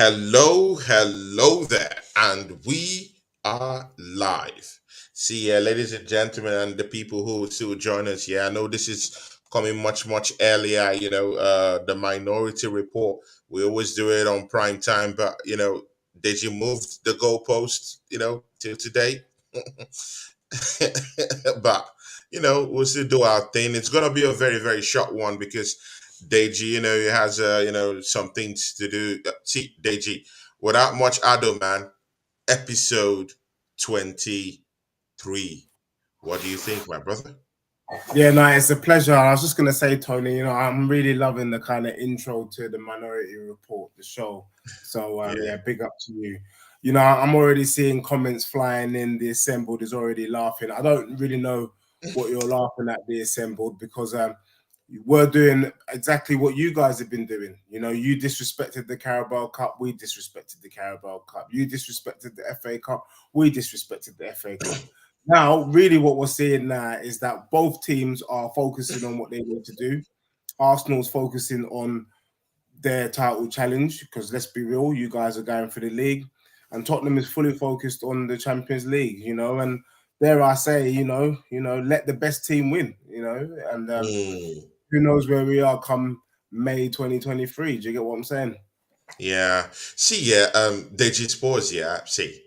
Hello there, and we are live. See, ladies and gentlemen, and the people who still join us. Yeah, I know this is coming much earlier. The Minority Report. We always do it on prime time, but did you move the goalpost? Till today, but we'll still do our thing. It's gonna be a very short one because Deji, he has some things to do. See, Deji, without much ado, man. Episode 23. What do you think, my brother? Yeah, no, it's a pleasure. I was just gonna say, Tony, I'm really loving the kind of intro to the Minority Report, the show. So Yeah. yeah, big up to you. I'm already seeing comments flying in. The assembled is already laughing. I don't really know what you're laughing at, the assembled, because we're doing exactly what you guys have been doing. You disrespected the Carabao Cup, we disrespected the Carabao Cup. You disrespected the FA Cup, we disrespected the FA Cup. Now, really, what we're seeing now is that both teams are focusing on what they need to do. Arsenal's focusing on their title challenge because, let's be real, you guys are going for the league, and Tottenham is fully focused on the Champions League. And dare I say, let the best team win. And Mm, who knows where we are come May 2023? Do you get what I'm saying? yeah. See, yeah, Deji Sports, yeah. See,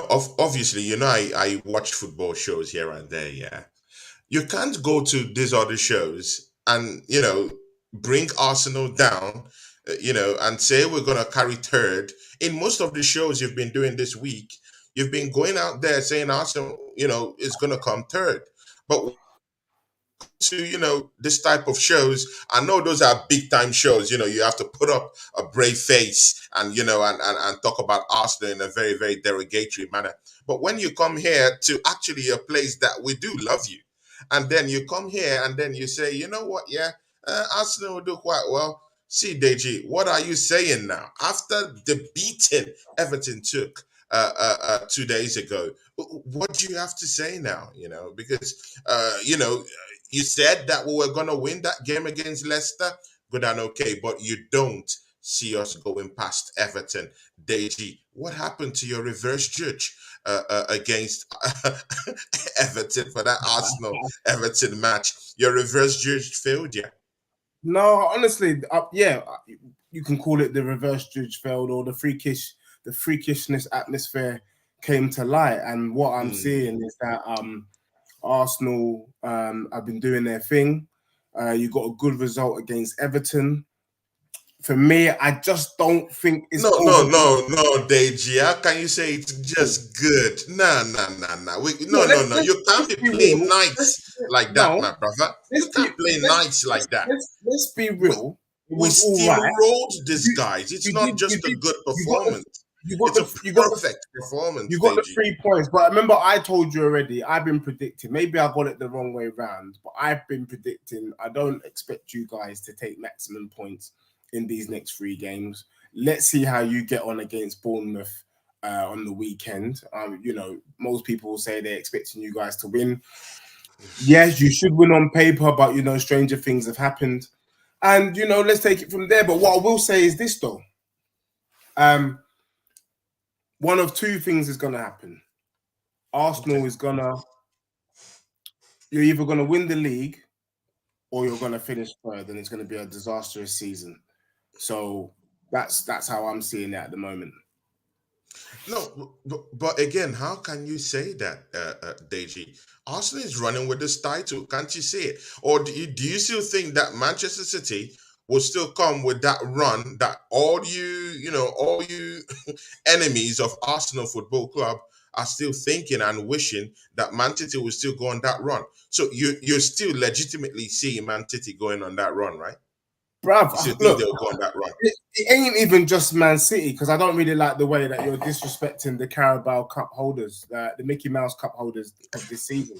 obviously, I watch football shows here and there, yeah. You can't go to these other shows and bring Arsenal down, and say we're gonna carry third. In most of the shows you've been doing this week, you've been going out there saying Arsenal, is gonna come third. But to this type of shows, I know those are big time shows. You have to put up a brave face and and talk about Arsenal in a very derogatory manner. But when you come here to actually a place that we do love you, and then you come here and then you say, you know what, yeah, Arsenal will do quite well. See, Deji, what are you saying now after the beating Everton took 2 days ago? What do you have to say now? Because you said that we were going to win that game against Leicester. Good and okay, but you don't see us going past Everton. Deji, what happened to your reverse judge against Everton for that Arsenal Everton match? Your reverse judge failed, yeah. No, honestly, yeah, you can call it the reverse judge failed or the freakishness atmosphere came to light. And what I'm Mm. seeing is that Arsenal have been doing their thing. You got a good result against Everton. For me, I just don't think it's over. No, Deji. How can you say it's just good? Nah. No, No. You can't be be playing real. nights like that, No, my brother. You can't play nights like that. let's be We, real. It we was all right. steamrolled these You, guys. It's you not did just a good you got the performance. you got It's a the you got the perfect performance, You got the Deji. 3 points, but remember, I told you already. I've been predicting. Maybe I got it the wrong way round, but I've been predicting. I don't expect you guys to take maximum points in these next 3 games. Let's see how you get on against Bournemouth on the weekend. Most people will say they're expecting you guys to win. Yes, you should win on paper, but stranger things have happened, and let's take it from there. But what I will say is this, though. Um, One of two things is going to happen. Okay. Arsenal is you're either going to win the league or you're going to finish third, and it's going to be a disastrous season. So that's how I'm seeing it at the moment. No, but again, how can you say that, Deji? Arsenal is running with this title. Can't you see it? Or do you still think that Manchester City will still come with that run that all you enemies of Arsenal Football Club are still thinking and wishing that Man City will still go on that run? So you're still legitimately seeing Man City going on that run, right? You still Bruv, think look, they'll go on that run? it ain't even just Man City, because I don't really like the way that you're disrespecting the Carabao Cup holders, the Mickey Mouse Cup holders of this season.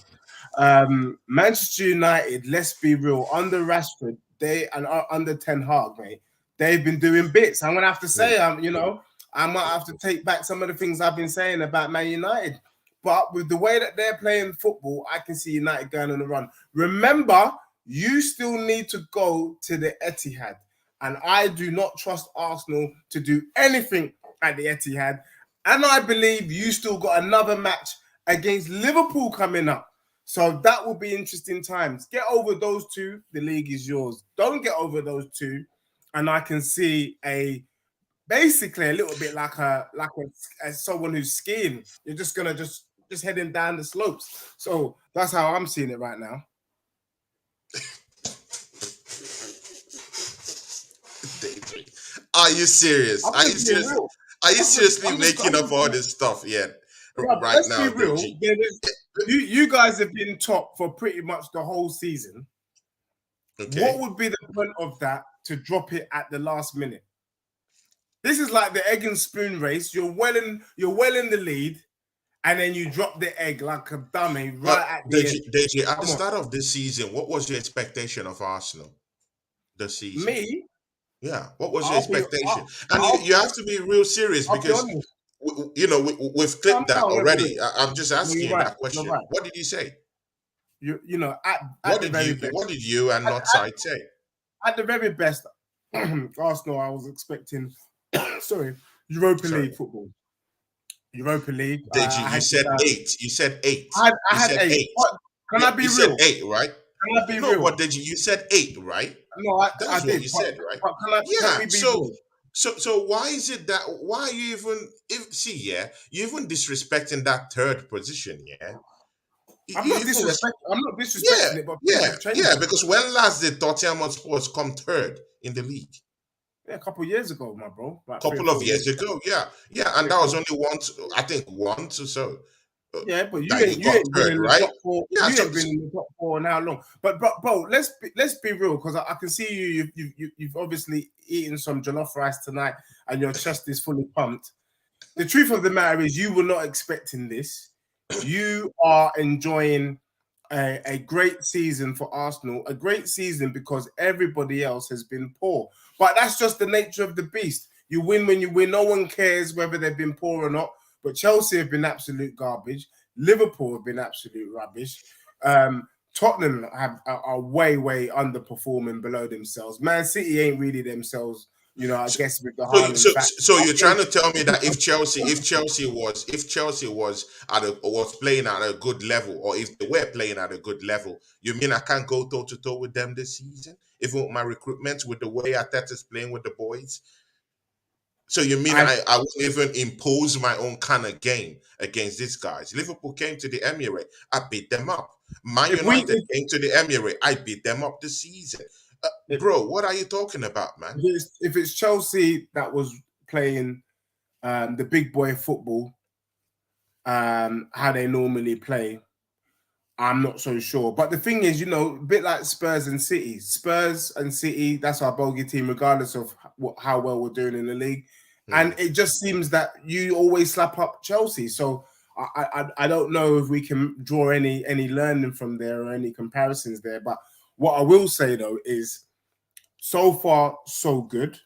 Manchester United, let's be real, under Rashford, they and under Ten Hag, mate, they've been doing bits. I'm gonna have to say, I might have to take back some of the things I've been saying about Man United. But with the way that they're playing football, I can see United going on the run. Remember, you still need to go to the Etihad. and I do not trust Arsenal to do anything at the Etihad. And I believe you still got another match against Liverpool coming up. So that will be interesting times. Get over those two, the league is yours. Don't get over those two, and I can see basically a little bit like someone who's skiing. You're just gonna just heading down the slopes. So that's how I'm seeing it right now. Are you serious? Are you serious? Are you seriously making up all this stuff? Yeah, right let's now, be real. You guys have been top for pretty much the whole season. Okay. What would be the point of that to drop it at the last minute? This is like the egg and spoon race. You're well in the lead, and then you drop the egg like a dummy at the end. Deji, at the start of this season, what was your expectation of Arsenal? The season. Me? Yeah. What was your expectation? And you have to be real serious because we've clipped that already. I'm just asking you that question. Right. What did you say? What did you and not Side say? At the very best, Arsenal, I was expecting Europa League football. Europa League. Deji, you said 8. You said 8. I had 8. Can I be real? You said 8, right? Can I be real? What Deji? You said 8, right? No, I did. What you said, right? So why is it that? Why are you even? You even disrespecting that third position, yeah. I'm not disrespecting it, but because when last did Tottenham Hotspur come third in the league? Yeah, a couple of years ago, my bro. A couple of years ago, yeah, and that was only once or so. Yeah, but you ain't been in the top 4. You ain't been in the top 4 in how long? But bro, let's be real, because I can see you've obviously eaten some jollof rice tonight, and your chest is fully pumped. The truth of the matter is, you were not expecting this. You are enjoying a great season for Arsenal, a great season because everybody else has been poor. But that's just the nature of the beast. You win when you win. No one cares whether they've been poor or not. But Chelsea have been absolute garbage. Liverpool have been absolute rubbish. Tottenham are way underperforming below themselves. Man City ain't really themselves. I guess with the so you're trying to tell me that if Chelsea was playing at a good level, or if they were playing at a good level, you mean I can't go toe to toe with them this season, even with my recruitment, with the way Arteta's playing with the boys? So you mean I wouldn't even impose my own kind of game against these guys? Liverpool came to the Emirates, I beat them up. Man United came to the Emirates, I beat them up this season. Bro, what are you talking about, man? If it's Chelsea that was playing the big boy football, how they normally play, I'm not so sure. But the thing is, a bit like Spurs and City. Spurs and City, that's our bogey team, regardless of how well we're doing in the league. And it just seems that you always slap up Chelsea. So I don't know if we can draw any learning from there or any comparisons there. But what I will say, though, is so far, so good.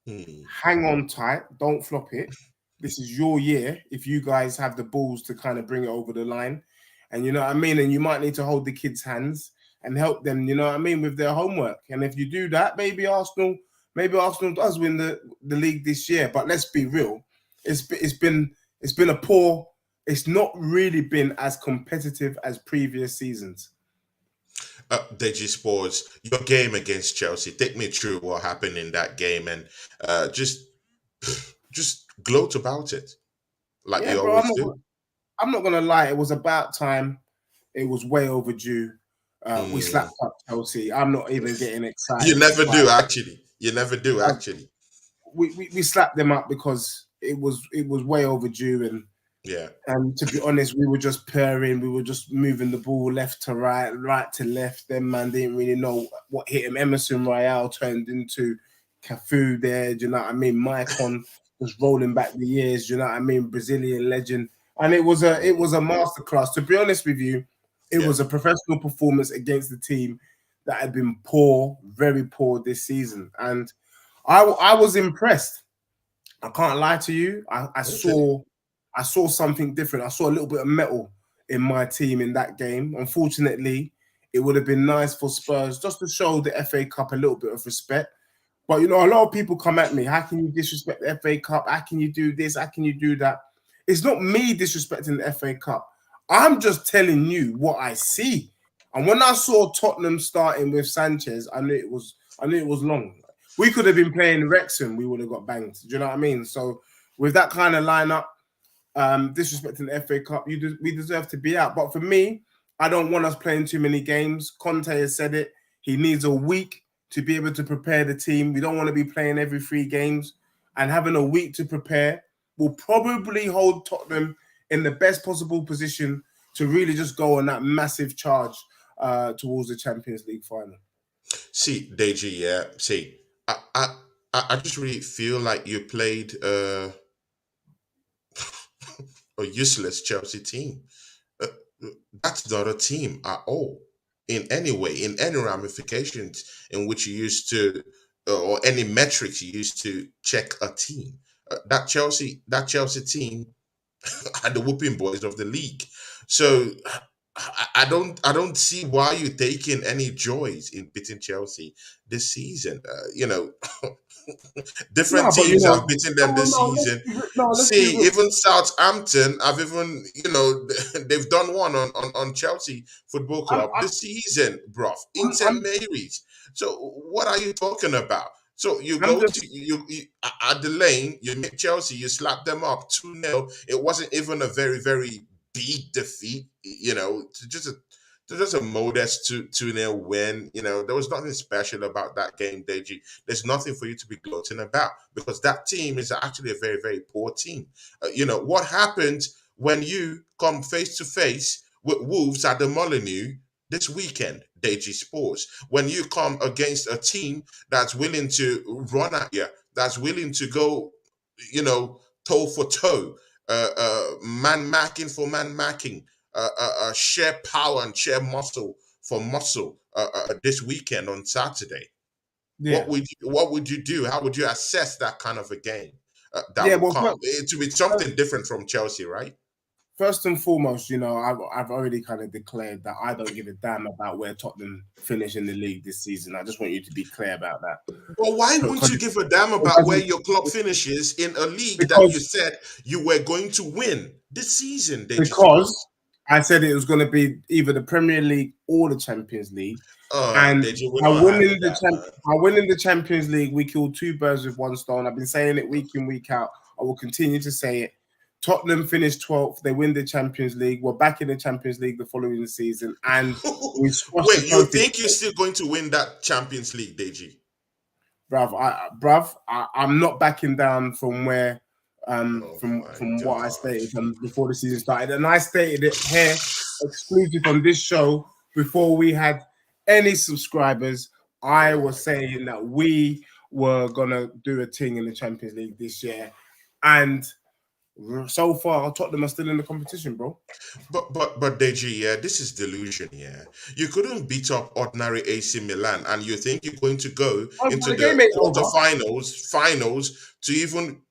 Hang on tight. Don't flop it. This is your year. If you guys have the balls to kind of bring it over the line. And you know what I mean? And you might need to hold the kids' hands and help them, you know what I mean, with their homework. And if you do that, maybe Arsenal does win the league this year. But let's be real. It's been a poor. It's not really been as competitive as previous seasons. Deji Sports, your game against Chelsea. Take me through what happened in that game and just gloat about it, like you always do. I'm not gonna lie. It was about time. It was way overdue. We slapped up Chelsea. I'm not even getting excited. You never do, actually. You never do, actually. We slapped them up because it was way overdue, and And to be honest, we were just purring. We were just moving the ball left to right, right to left. Them man didn't really know what hit him. Emerson Royale turned into Cafu there. Do you know what I mean? Maicon was rolling back the years. Do you know what I mean? Brazilian legend. And it was a masterclass. To be honest with you, it was a professional performance against the team that had been poor, very poor this season. And I was impressed. I can't lie to you. I saw something different. I saw a little bit of metal in my team in that game. Unfortunately, it would have been nice for Spurs just to show the FA Cup a little bit of respect. But you know, a lot of people come at me. How can you disrespect the FA Cup? How can you do this? How can you do that? It's not me disrespecting the FA Cup. I'm just telling you what I see. And when I saw Tottenham starting with Sanchez, I knew it was long. We could have been playing Wrexham, we would have got banged. Do you know what I mean? So with that kind of lineup, disrespecting the FA Cup, we deserve to be out. But for me, I don't want us playing too many games. Conte has said it. He needs a week to be able to prepare the team. We don't want to be playing every 3 games, and having a week to prepare will probably hold Tottenham in the best possible position to really just go on that massive charge towards the Champions League final. See, Deji, yeah. See, I just really feel like you played a useless Chelsea team. Uh, that's not a team at all, in any way, in any ramifications in which you used to, or any metrics you used to check a team. That Chelsea team are the whooping boys of the league. So I don't see why you're taking any joys in beating Chelsea this season. Different No, but teams have beaten them this season. let's be See, real. even Southampton have even, they've done one on Chelsea Football I'm, Club this season, bruv, in I'm, St. I'm, Mary's. So what are you talking about? So you I'm go just to you at the lane, you meet Chelsea, you slap them up 2-0. It wasn't even a very, very big defeat, just a modest 2-0 win. There was nothing special about that game, Deji. There's nothing for you to be gloating about because that team is actually a very, very poor team. What happens when you come face to face with Wolves at the Molineux this weekend, Deji Sports, when you come against a team that's willing to run at you, that's willing to go, toe for toe, man marking for man marking, share power and share muscle for muscle this weekend on Saturday. What yeah. would you do? How would you assess that kind of a game that Yeah, will well, come? It will be something different from Chelsea, right? first and foremost, I've already kind of declared that I don't give a damn about where Tottenham finish in the league this season. I just want you to be clear about that. But why wouldn't Because you give a damn it about where doesn't, your club finishes in a league that you because said you were going to win this season, Deji because Sports? I said it was going to be either the Premier League or the Champions League, and Deji, we're not having that, man. by winning the Champions League, we killed 2 birds with 1 stone. I've been saying it week in, week out. I will continue to say it. Tottenham finished 12th. They win the Champions League. We're back in the Champions League the following season, and we squashed the Wait, you trophy. think you're still going to win that Champions League, Deji? I'm not backing down from where Oh my from what I stated gosh. before the season started, and I stated it here exclusive on this show before we had any subscribers. I Oh was my saying that we were gonna do a thing in the Champions League this year, and so far Tottenham are still in the competition, bro. But Deji, yeah, this is delusion, yeah. You couldn't beat up ordinary AC Milan, and you think you're going to go Oh, but into the the game ain't over. quarterfinals, finals to even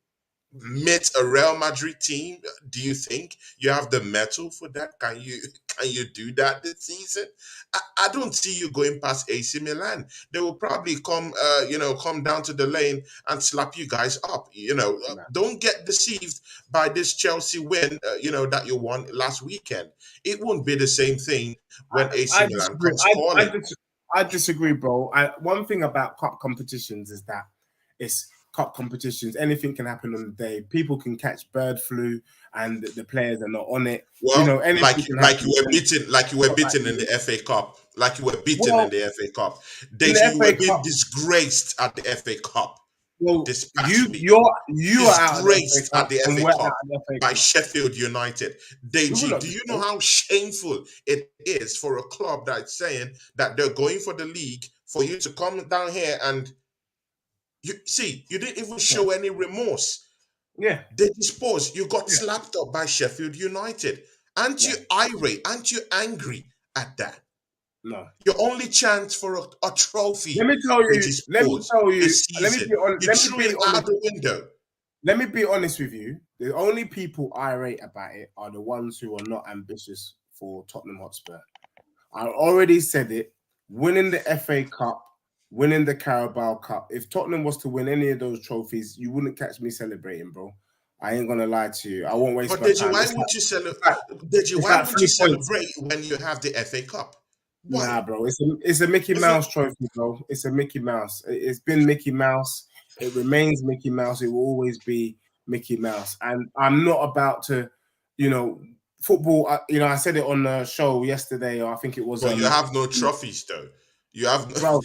meet a Real Madrid team? Do you think you have the metal for that? Can you do that this season? I don't see you going past AC Milan. They will probably come down to the lane and slap you guys up. Nah. Don't get deceived by this Chelsea win. That you won last weekend. It won't be the same thing when AC I Milan disagree. comes calling. I disagree, bro. One thing about cup competitions is that it's cup competitions. Anything can happen on the day. People can catch bird flu, and the players are not on it. Well, Anything can happen. like you were Not beaten in like- the FA Cup, like you were beaten in Well, the FA Cup. in Deji, the you FA were being Cup, disgraced at the FA Cup well, this past week. you are out of the FA Disgraced at Cup, the and FA we're out Cup of the FA by Cup. Sheffield United. We were Deji, not do you know disgraced. how shameful it is for a club that's saying that they're going for the league for you to come down here and you didn't even Yeah, show any remorse. yeah, They dispose. You got yeah. slapped up by Sheffield United. Aren't you No, irate? Aren't you angry at that? no. Your only chance for a trophy, Let me tell they you. Let me dispose tell you. this Let me season. be on. You Let me threw be it out honest. the window. Let me be honest with you. The only people irate about it are the ones who are not ambitious for Tottenham Hotspur. I already said it. Winning the FA Cup winning the Carabao Cup. If Tottenham was to win any of those trophies, you wouldn't catch me celebrating, bro. I ain't gonna lie to you. I won't waste But my Deji, time. why won't you celebrate? It's like, Deji, it's why like won't you 3 points. celebrate when you have the FA Cup? Why? Nah, bro. It's a Mickey Is it? Mouse trophy, bro. It's a Mickey Mouse. It's been Mickey Mouse. It remains Mickey Mouse. It will always be Mickey Mouse. And I'm not about to, you know, football. I said it on the show yesterday, or I think it was But you have no trophies, though. You have no. bro.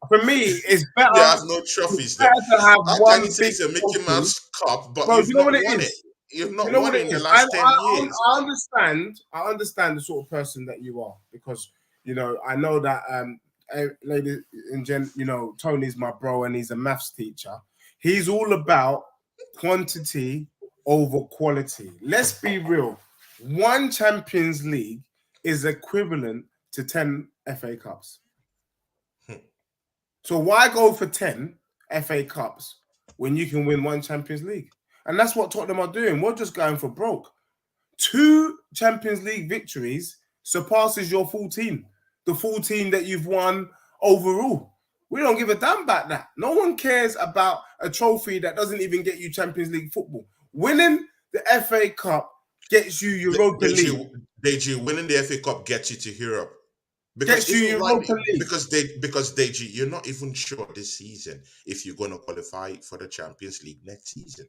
For me, it's You better. have no It's trophies, though. better to have How can you one say big it's a Mickey trophy, Mouse Cup, but bro. Do you've you know not what it won it? is? You've You not know what won it in the is? I, last 10 I, years. I understand. I understand the sort of person that you are because I know that ladies and gent, Tony's my bro and he's a maths teacher. He's all about quantity over quality. Let's be real. One Champions League is equivalent to 10 FA Cups. So why go for 10 FA Cups when you can win one Champions League? And that's what Tottenham are doing. We're just going for broke. 2 Champions League victories surpasses your full team, the full team that you've won overall. We don't give a damn about that. No one cares about a trophy that doesn't even get you Champions League football. Winning the FA Cup gets you Europa League. Deji, winning the FA Cup gets you to Europe. Because Gets you even right, Europa League. because Deji, you're not even sure this season if you're going to qualify for the Champions League next season.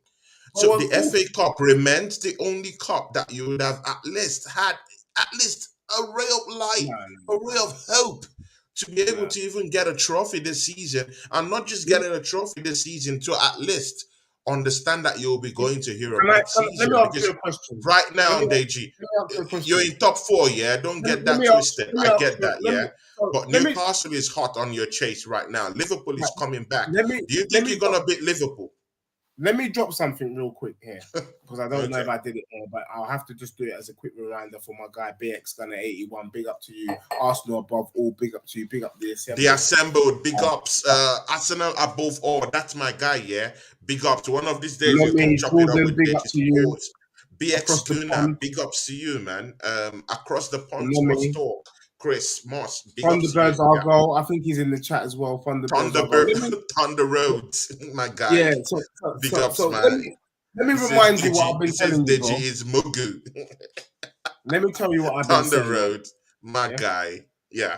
So Oh, the of course. FA Cup remains the only cup that you would have at least had a ray of light, a ray of hope to be able to even get a trophy this season, and not just getting a trophy this season, to at least understand that you'll be going to Europe next Let season. me ask you Because a question. right now, Let me Deji, ask you a you're question. in top 4, yeah. Don't get Let that me ask, twisted. let me I ask get you, that, yeah. But let me Newcastle is hot on your chase right now. Liverpool is coming back. let me Do you let think me you're gonna beat Liverpool? let me drop something real quick here because I don't know Okay. if I did it here, but I'll have to just do it as a quick reminder for my guy BX Gunner 81. Big up to you, Arsenal above all. Big up to you. Big up the assembly. The assembled, big ups. Arsenal above all. That's my guy, yeah. Big ups. One of these days you come Lomi, chop it up Jordan, with big up Deji to you Sports. BX across the Gunner, pond. big ups to you, man. Across the pond sports Lomi, talk. Chris Moss, big ups to you. Thunderbirds, I'll Yeah. go. I think he's in the chat as well. Thunderbirds, I'll go. Thunderbird, Thunder Roads, my guy. Yeah. Big ups, So man. let me He says remind you what Deji. I've He been says telling you, Deji bro. is Mugu. Let me tell you what I've been Thunder saying, man. Road, my Yeah? guy. Yeah.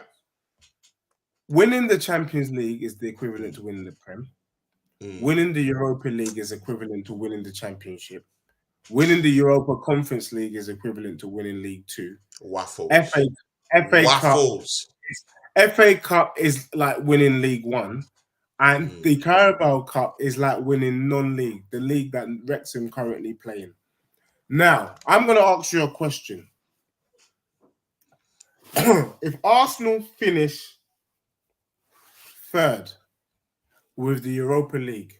Winning the Champions League is the equivalent to winning the Prem. Mm. Winning the Europa League is equivalent to winning the Championship. Winning the Europa Conference League is equivalent to winning League Two. Waffles. FA Waffles. FA Cup is like winning League One, and the Carabao Cup is like winning non-league, the league that Wrexham currently playing. Now, I'm going to ask you a question. If Arsenal finish third with the Europa League,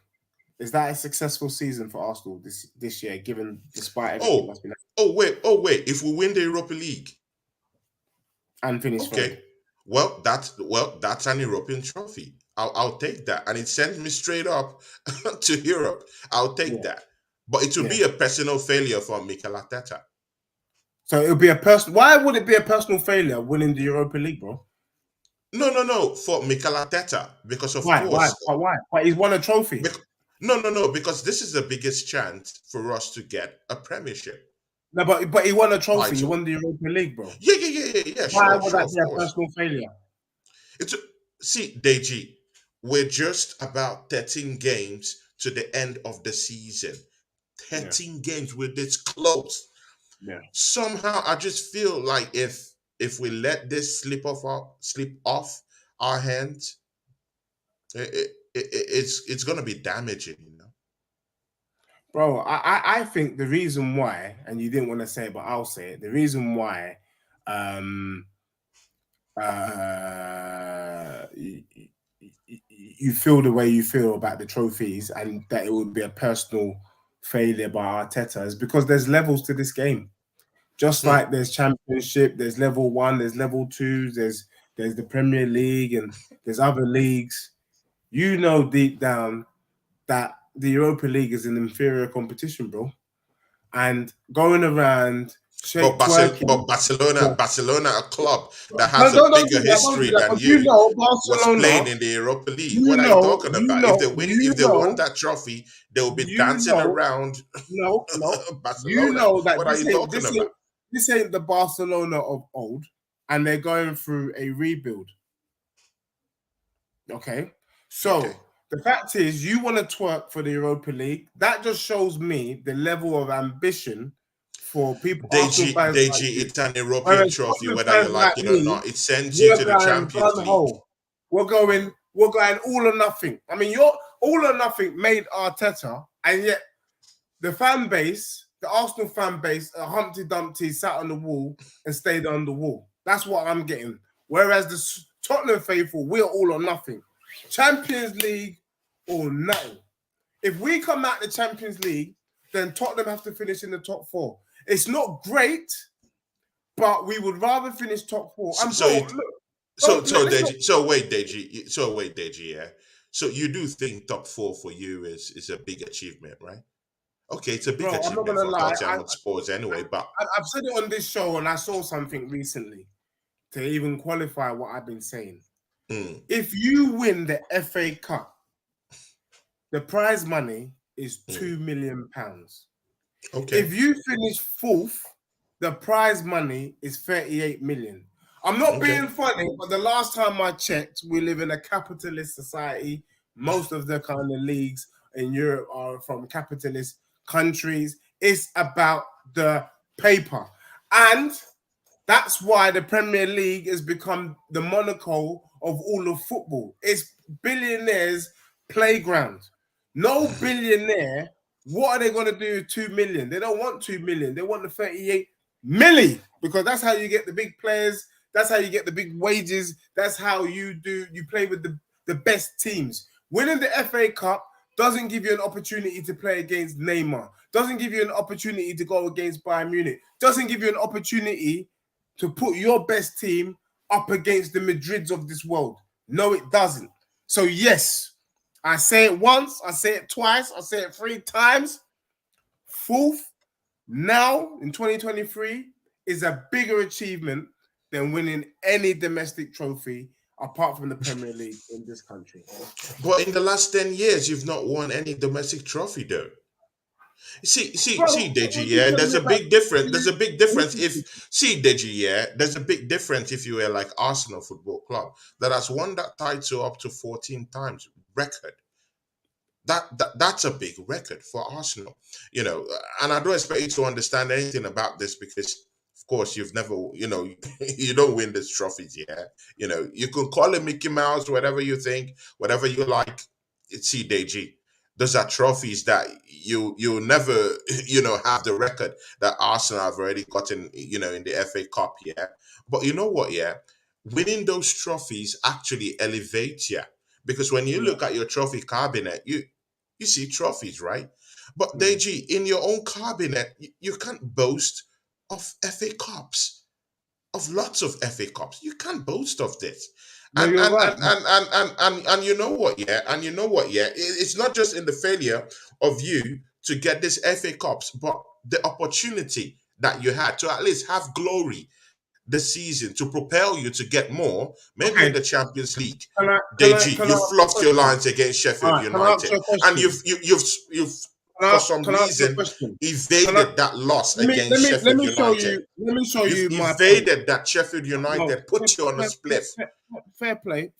is that a successful season for Arsenal this year, given despite everything that's been Oh wait. If we win the Europa League and finish okay. third? That's an European trophy. I'll take that. And it sends me straight up to Europe. I'll take that. But it will be a personal failure for Mikel Arteta. So it'll be a personal. Why would it be a personal failure winning the Europa League, bro? No. For Mikel Arteta, because of Why? course. Why? Why? He's won a trophy. No. Because this is the biggest chance for us to get a Premiership. No, but he won a trophy. Title. He won the Europa League, bro. Yeah. Why would that be a personal failure? See, Deji, we're just about 13 games to the end of the season. 13 games, we're this close. Yeah. Somehow, I just feel like if we let this slip off our hands, it's gonna be damaging, you know. Bro, I think the reason why, and you didn't want to say it, but I'll say it. The reason why, you feel the way you feel about the trophies, and that it would be a personal failure by Arteta, is because there's levels to this game. Just like there's Championship, there's level 1, there's level 2, there's the Premier League, and there's other leagues. You know deep down that the Europa League is an inferior competition, bro. And going around twerking. Barcelona, a club that has No, a don't do bigger that. Don't do history that. than But you you, know, was playing Barcelona. in the Europa League. You What are you know. talking You about? know. You If they won know. that trophy, they will be You dancing know. around No, no. You Barcelona. know that What are you talking about? this ain't the Barcelona of old, and they're going through a rebuild. Okay, so Okay. the fact is, you want to twerk for the Europa League. That just shows me the level of ambition for people, Arsenal fans like you. It's an European Whereas trophy, Tottenham whether you fans like like it or me, not. It sends you we're to the going Champions gun League. ho. We're going all or nothing. I mean, you're all or nothing made Arteta, and yet the fan base, the Arsenal fan base, Humpty Dumpty sat on the wall and stayed on the wall. That's what I'm getting. Whereas the Tottenham faithful, we're all or nothing. Champions League or nothing. If we come out the Champions League, then Tottenham have to finish in the top 4. It's not great, but we would rather finish top 4. And bro, wait, Deji, yeah. So you do think top 4 for you is a big achievement, right? Okay, it's a big I'm not achievement gonna for lie. Tottenham Spurs anyway, but I've said it on this show, and I saw something recently to even qualify what I've been saying. If you win the FA Cup, the prize money is £2 million. Okay. If you finish 4th, the prize money is 38 million. I'm not being funny, but the last time I checked, we live in a capitalist society. Most of the kind of leagues in Europe are from capitalist countries. It's about the paper. And that's why the Premier League has become the Monaco of all of football. It's billionaires' playground. No billionaire, what are they going to do with 2 million? They don't want 2 million. They want the 38 milli, because that's how you get the big players. That's how you get the big wages. That's how you play with the best teams. Winning the FA Cup doesn't give you an opportunity to play against Neymar. Doesn't give you an opportunity to go against Bayern Munich. Doesn't give you an opportunity to put your best team up against the Madrids of this world. No, it doesn't. So yes, I say it once, I say it twice, I say it 3 times. 4th now in 2023 is a bigger achievement than winning any domestic trophy apart from the Premier League in this country. But in the last 10 years, you've not won any domestic trophy, though. See, Deji, yeah, there's a big difference. There's a big difference Deji, yeah, there's a big difference if you were like Arsenal Football Club that has won that title up to 14 times record. That's a big record for Arsenal, you know. And I don't expect you to understand anything about this because, of course, you've never, you know, you don't win these trophies, yeah. You know, you can call it Mickey Mouse, whatever you think, whatever you like. It's CDG. Those are trophies that you'll never, you know, have the record that Arsenal have already gotten, you know, in the FA Cup, yeah. But you know what, yeah, winning those trophies actually elevates you because when you look at your trophy cabinet, you see trophies, right? But Deji, in your own cabinet, you can't boast of FA Cups, of lots of FA Cups. You can't boast of this. No, And you're and, right. and, and, and, and you know what, yeah? And you know what, yeah? It's not just in the failure of you to get this FA Cups, but the opportunity that you had to at least have glory this season to propel you to get more, maybe in the Champions League. Deji, you fluffed your lines against Sheffield United, and you've for some reason evaded that loss against Sheffield United. Let me show you my evaded that Sheffield United put you on a spliff. Fair play.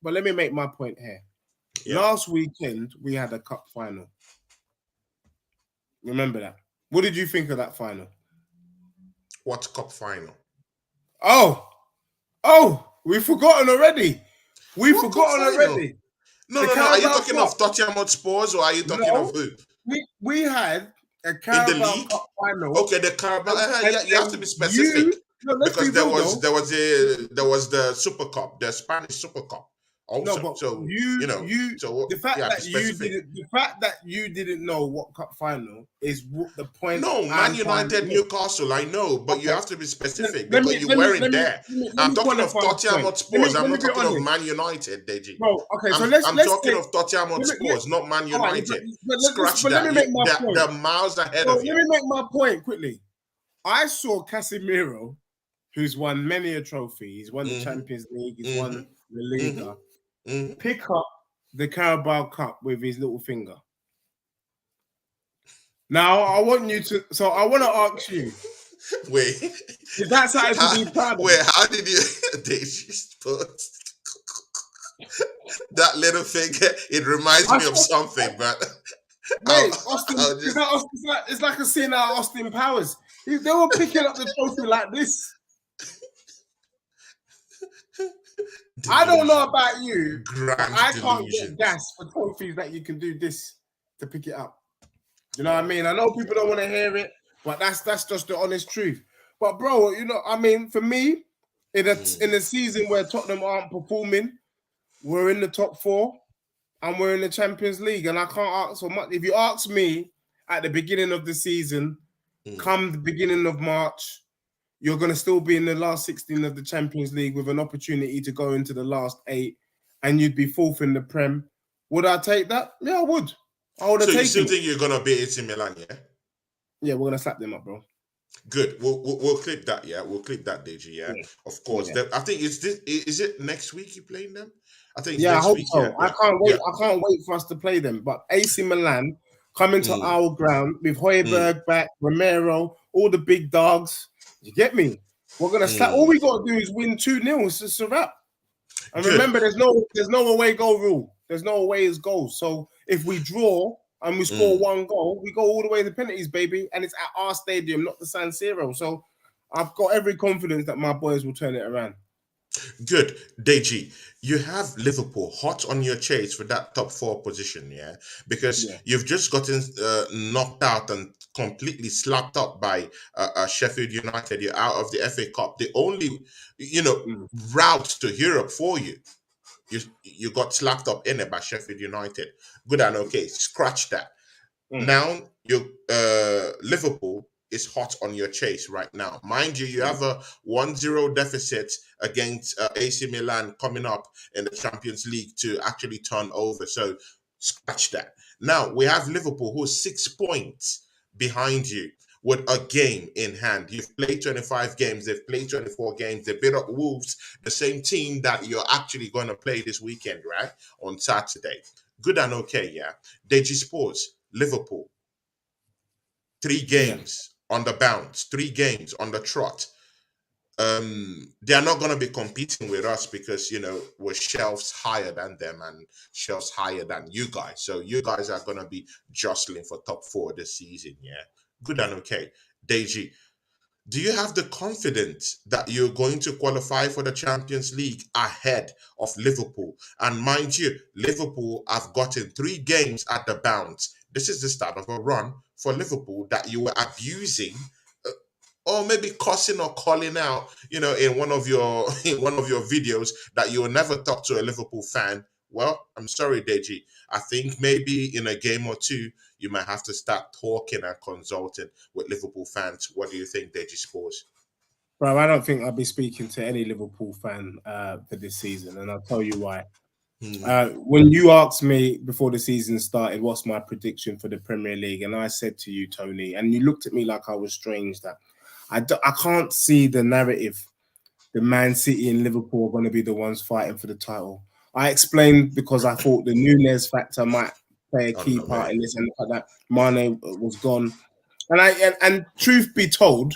But let me make my point here. Yeah. Last weekend we had a cup final. Remember that? What did you think of that final? What cup final? Oh, we've forgotten already. We've forgotten already. No. Are you talking of Tottenham Hotspurs or are you talking of who? We had a Carabao Cup final. Okay, the Carabao. You have to be specific because there was the Super Cup, the Spanish Super Cup. Also, no, but so the fact that you didn't know what cup final is the point. No, Man United, Newcastle, I know, but you have to be specific because you weren't there. I'm talking of Tottenham Hotspurs. I'm not talking of Man United, Deji. Bro, okay, so I'm talking of Tottenham Hotspurs, not Man United. Scratch that. They're miles ahead of you. Let me make my point quickly. I saw Casemiro, who's won many a trophy. He's won the Mm-hmm. Champions League. He's Mm-hmm. won the Liga. Mm-hmm. Pick up the Carabao Cup with his little finger. Now I want you to. So I want to ask you. Wait. Is that something to be proud of? Wait, how did you? They just put that little finger. It reminds me of something, but mate, Austin. It's like a scene out of Austin Powers. They were picking up the trophy like this. I don't know about you. I can't get gas for trophies that you can do this to pick it up. You know what I mean? I know people don't want to hear it, but that's just the honest truth. But bro, you know, I mean, for me, in a season where Tottenham aren't performing, we're in the top 4 and we're in the Champions League, and I can't ask for much. If you ask me at the beginning of the season, come the beginning of March, you're going to still be in the last 16 of the Champions League with an opportunity to go into the last 8, and you'd be 4th in the Prem. Would I take that? Yeah, I would. I would have taken. So you still think you're going to beat AC Milan, yeah? Yeah, we're going to slap them up, bro. Good. We'll clip that, yeah. We'll clip that, Deji, yeah. Of course. Yeah. I think is it next week you playing them? I think I hope week, so. Yeah. I can't wait. I can't wait for us to play them. But AC Milan coming to our ground with Højbjerg back, Romero, all the big dogs. You get me? We're gonna slap. All we gotta do is win 2-0. It's just a wrap. And remember, there's no away goal rule. There's no away as goals. So if we draw and we score 1 goal, we go all the way to penalties, baby. And it's at our stadium, not the San Siro. So I've got every confidence that my boys will turn it around. Good. Deji, you have Liverpool hot on your chase for that top 4 position, yeah? Because you've just gotten knocked out and completely slapped up by Sheffield United. You're out of the FA Cup. The only, route to Europe for you. You got slapped up in it by Sheffield United. Good and okay. Scratch that. Now, Liverpool is hot on your chase right now. Mind you, you have a 1-0 deficit against AC Milan coming up in the Champions League to actually turn over. So scratch that. Now, we have Liverpool who's 6 points behind you with a game in hand. You've played 25 games. They've played 24 games. They beat up Wolves, the same team that you're actually going to play this weekend, right? On Saturday. Good and okay, yeah. Deji Sports, Liverpool. 3 games on the bounce, 3 games on the trot. They are not going to be competing with us because, we're shelves higher than them and shelves higher than you guys. So you guys are going to be jostling for top 4 this season, yeah? Good and okay. Deji, do you have the confidence that you're going to qualify for the Champions League ahead of Liverpool? And mind you, Liverpool have gotten 3 games at the bounce. This is the start of a run for Liverpool that you were abusing, or maybe cussing or calling out, in one of your videos that you will never talk to a Liverpool fan. Well, I'm sorry, Deji. I think maybe in a game or 2, you might have to start talking and consulting with Liverpool fans. What do you think, Deji Sports? Bro, I don't think I'll be speaking to any Liverpool fan for this season, and I'll tell you why. When you asked me before the season started, what's my prediction for the Premier League, and I said to you, Tony, and you looked at me like I was strange, that I can't see the narrative. The Man City and Liverpool are going to be the ones fighting for the title. I explained because I thought the Nunez factor might play a key part in this, and like that Mane was gone. And truth be told,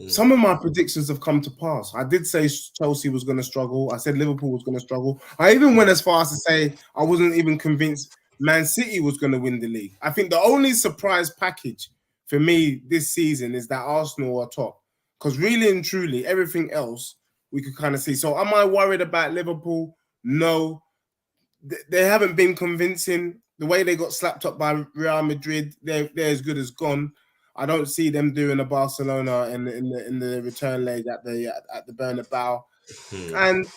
some of my predictions have come to pass. I did say Chelsea was going to struggle. I said Liverpool was going to struggle. I even went as far as to say I wasn't even convinced Man City was going to win the league. I think the only surprise package for me this season is that Arsenal are top. Because really and truly, everything else we could kind of see. So am I worried about Liverpool? No. They haven't been convincing. The way they got slapped up by Real Madrid, they're as good as gone. I don't see them doing a Barcelona in the return leg at the Bernabeu. And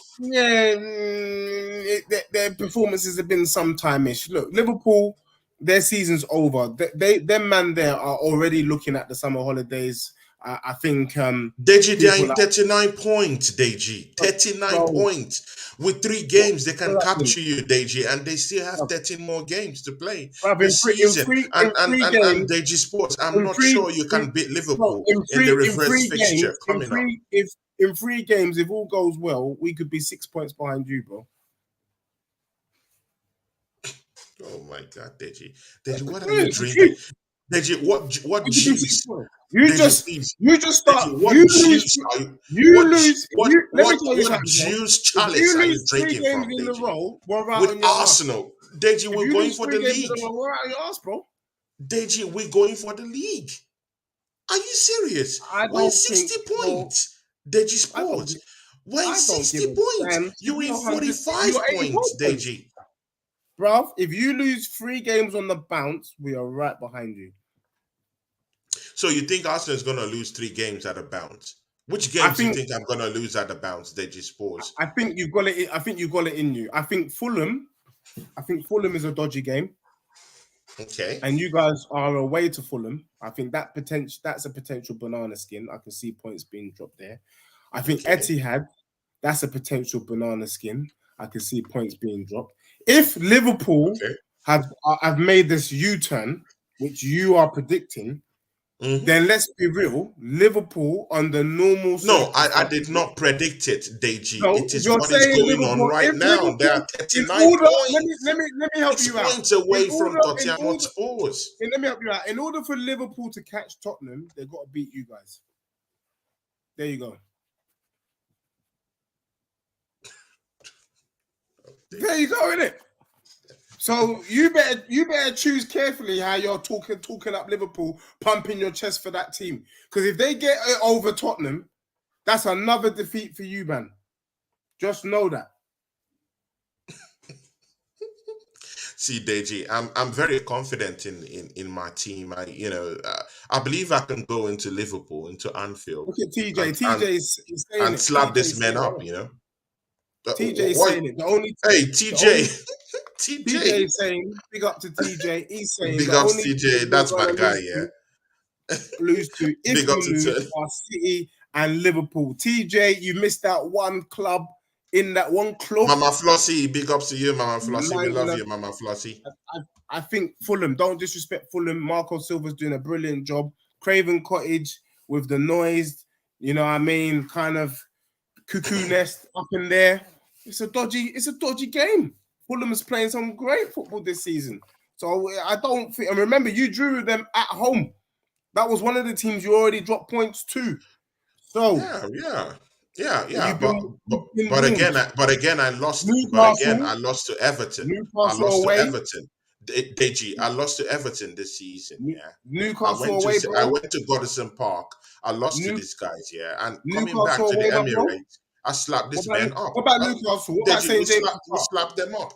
their performances have been sometime-ish. Look, Liverpool, their season's over. Them man there are already looking at the summer holidays. I think Deji, they are in 39 points, Deji. 39 points. With 3 What games, they can will happen? capture you, Deji, and they still have 13 more games to play Bruv, this season. in three And games, Deji Sports, I'm in not three, sure you three can beat bro, Liverpool in the in reverse three fixture games, coming up. in 3 games, if all goes well, we could be 6 points behind you, bro. Oh my God, Deji. Deji, what are you It's the drinking? truth. Deji, what We could be 6 juice? points. Deji, please. You just start, Deji, what juice are let me tell you what something, bro. juice If chalice you are you lose 3 drinking games from, in a Deji? row, we're right With on your ass. Arsenal. Deji, If we're you going lose for 3 the games in league. a row, we're right on your ass, bro. Deji, we're going for the league. Are you serious? I We're in don't think 60 so. points. Deji I don't Sports. We're in I don't give 60 a points. damn. You're in 100, you 45 got 84 points, points. Deji. Bruv, if you lose 3 games on the bounce, we are right behind you. So you think Arsenal is going to lose 3 games at a bounce? Which I games do you think think I'm going to lose at a bounce, Deji Sports? I think you've got it. I think you've got it in you. I think Fulham is a dodgy game, Okay. and you guys are away to Fulham. I think that's a potential banana skin. I can see points being dropped there. I think Okay. Etihad, that's a potential banana skin. I can see points being dropped. If Liverpool Okay. have made this U-turn, which you are predicting, then let's be real. Liverpool on the normal. No, I did not predict it, Deji. No, It is you're what is saying going on Liverpool. right If now. They are Liverpool, in 39 order, points. let me help 6 you out. points away from Tottenham Let Hotspurs. me help you out. In order for Liverpool to catch Tottenham, they've got to beat you guys. There you go. There you go, innit? So you better choose carefully how you're talking up Liverpool, pumping your chest for that team. Because if they get it over Tottenham, that's another defeat for you, man. Just know that. See, Deji, I'm very confident in my team. I believe I can go into Liverpool, into Anfield, Look at TJ. and TJ and, is saying and it. slap TJ this is man saying up. it. You know. TJ is What? saying it. The only Hey, the only TJ, TJ TJ, is saying, big up to TJ. He's saying big the ups, only TJ. team we're That's my gonna guy. Yeah, lose to if big we up to lose are City and Liverpool. TJ, you missed that one club in that one club. Mama Flossie. Big ups to you, Mama Flossie. We love Man, you, Mama Flossie. I think Fulham, don't disrespect Fulham. Marco Silva's doing a brilliant job. Craven Cottage with the noise, you know what I mean? Kind of cuckoo nest up in there. It's a dodgy game. Fulham is playing some great football this season. So I don't think, and remember, you drew them at home. That was one of the teams you already dropped points to. So Yeah. you've But been but warned. again, I lost. But again, Newcastle, I lost to Everton. I Newcastle lost to away, Everton. Deji, I lost to Everton this season. Yeah, Newcastle away, I bro. went to Goodison Park. I lost to New, these guys. Yeah, and coming back Newcastle to the away, my bro. Emirates, I slapped this man up. What about Newcastle? What about Deji, St James's we Park? slapped them up.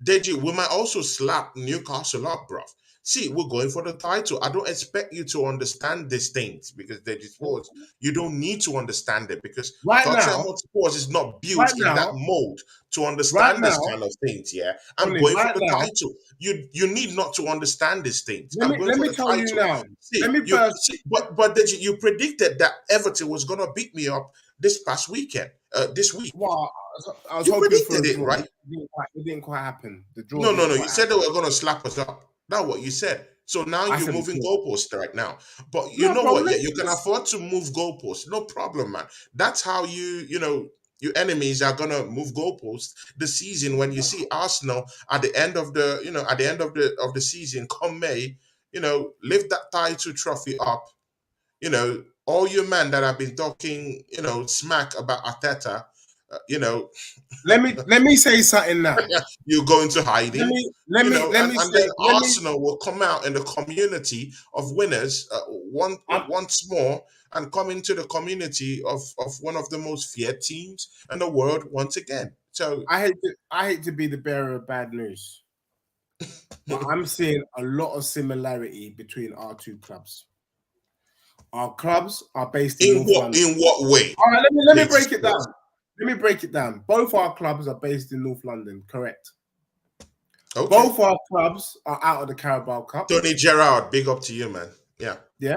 Deji, we might also slap Newcastle up, bruv. See, we're going for the title. I don't expect you to understand these things because Deji Sports, you don't need to understand it because Right Tottenham now, Hotspur is not right built in that now, mold to right understand this now, kind of things. Yeah, I'm only going for right the now. title. You need not to understand these things. I'm going Let for me the tell you title. now. Let See, me you first. see, but Deji, you predicted that Everton was gonna beat me up this past weekend. This week, Well, I was you hoping for predicted a it, draw. right? It didn't quite happen. The draw No, no, didn't no. quite You said they happen. were going to slap us up. That's what you said. So now I you're said it's moving good. goalposts right now. But you No, know bro. what? Yeah, you can afford to move goalposts. No problem, man. That's how your enemies are gonna move goalposts the season when you see Arsenal at the end of the season, come May, lift that title trophy up. All you men that have been talking, smack about Arteta, uh, you know, Let me say something now. you go into hiding, Let me and say then Arsenal will come out in the community of winners I'm, once more and come into the community of one of the most feared teams in the world once again. So, I hate to be the bearer of bad news, but I'm seeing a lot of similarity between our two clubs. Our clubs are based in North London. in what way? All right, let me Data break it down. sports? Let me break it down. Both our clubs are based in North London, correct? Okay. Both our clubs are out of the Carabao Cup. Tony Gerrard, big up to you, man. Yeah. Yeah.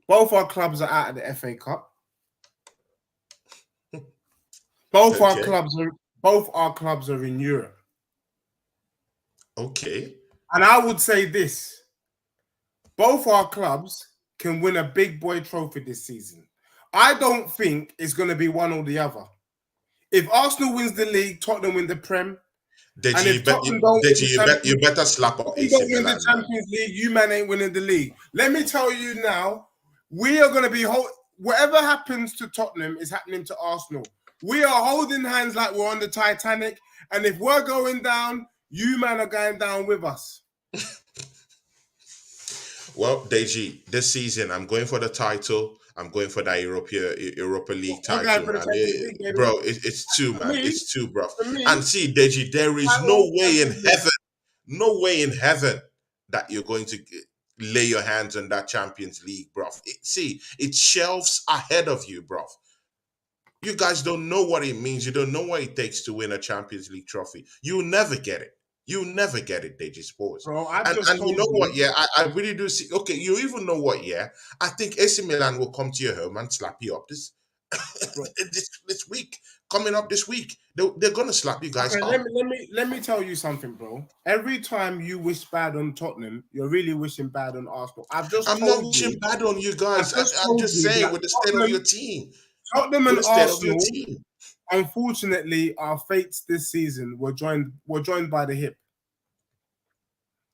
Both our clubs are out of the FA Cup. Both our Okay. clubs Both our clubs are in Europe. Okay. And I would say this. Both our clubs can win a big boy trophy this season. I don't think it's going to be one or the other. If Arsenal wins the league, Tottenham win the Prem. And if Tottenham don't win the You Champions better slap up League, AC don't win the Milan, man. Champions League, you man ain't winning the league. Let me tell you now, we are going to be whatever happens to Tottenham is happening to Arsenal. We are holding hands like we're on the Titanic, and if we're going down, you man are going down with us. Well, Deji, this season I'm going for the title. I'm going for that Europa League We're going title, for the man. Champions League, baby. Bro, it's two, For man. me, It's two, bro. for me, And see, Deji, there is title, no way in heaven that you're going to lay your hands on that Champions League, bro. See, it shelves ahead of you, bro. You guys don't know what it means. You don't know what it takes to win a Champions League trophy. You'll never get it. You'll never get it, Deji Sports. bro, I And just you told know you. what? Yeah, I really do see. Okay, you even know what? Yeah, I think AC Milan will come to your home and slap you up this this week. Coming up this week, they're gonna slap you guys Okay, up. let me tell you something, bro. Every time you wish bad on Tottenham, you're really wishing bad on Arsenal. I'm not wishing bad on you guys. I'm just saying with the state of your team. Tottenham With and the state of your Arsenal, team. unfortunately, our fates this season were joined by the hip.